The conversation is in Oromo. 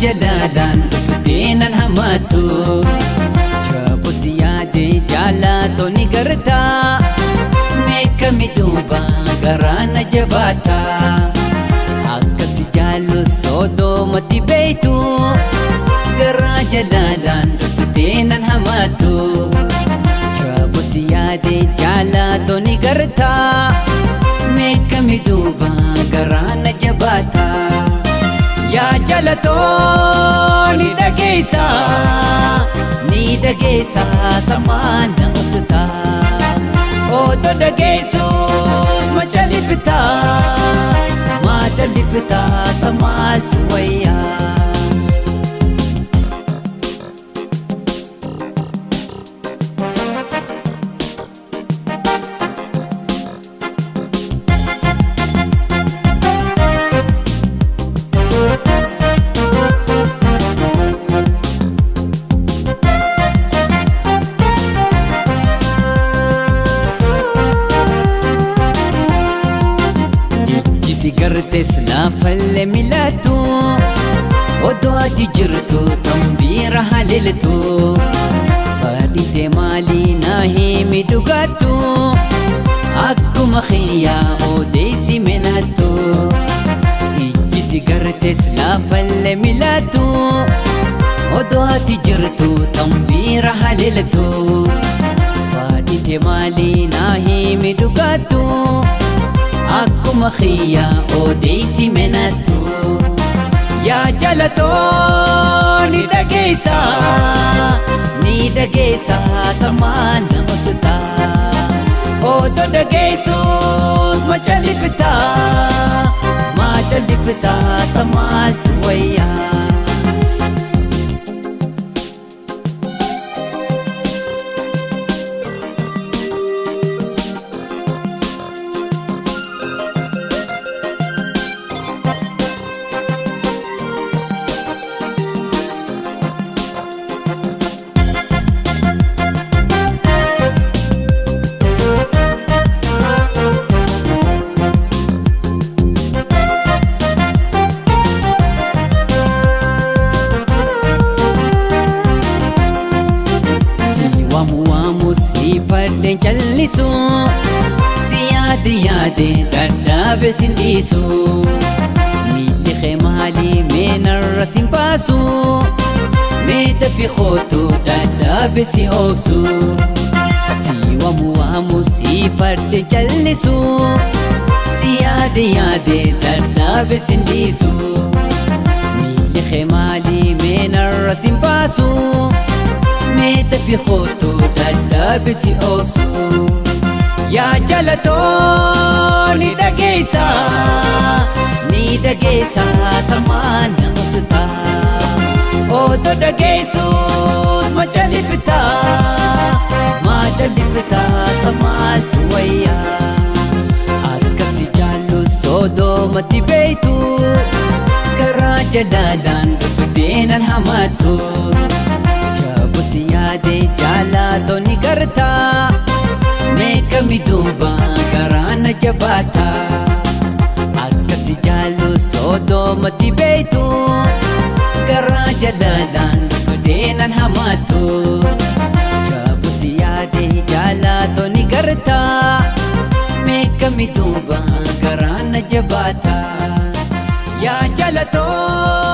jalalaan dhufuteenan hamatu Jaboo si yaade jaalatoo ni garta Meeqami duuba garaana jabaata Akka si jaallu soodomatti beeytu Garaa jalalaan dhufuteenan hamatu Jaboo si yaade jaalatoo ni garta Meeqami duuba garaana jabaata Yaa jalatoo ni dhageessa samaan namusita Oto dhageessus ma jalifta samaaltu wayyaa Sigartes laafalle milatu Odoo ati jirtu tambiira haleeltu Fadhite maalii naa himi dhugaattu Akkuma khiyyaa odeessi menattu Ijji sigartes laafalle milatu Odoo ati jirtu tambiira haleeltu Fadhite maalii naa himi dhugaattu Akkuma khiyyaa odeessi menattu Yaa jalatoo ni dhageessa samaan namusita Oto dhageessus ma jalifta samaaltu wayyaa Ifadden callisu si yaade dadhabe sindisu Miilli kee maalii meenarra sin baasu Mee dafi kootu dadhabe si oobsu Si waamu si ifadden callisu si yaade dadhabe sindisu Miilli kee maalii meenarra sin baasu Mee dafi kootu dadhabe si oobsu Yaa jalatoo ni dhageessa samaan namusita Oto dhageessus ma jalifta samaaltu wayyaa Akka si jaallu soodomatti beeytu Garaa jalalaan dhufuteenan hamatu Jaboo si yaade jaalatoo ni garta Meeqami duuba garaana jabaata Akka si jaallu soodomatti beeytu Garaa jalalaan dhufuteenan hamatu Jaboo si yaade jaalatoo ni garta Meeqami duuba garaana jabaata Yaa jalatoo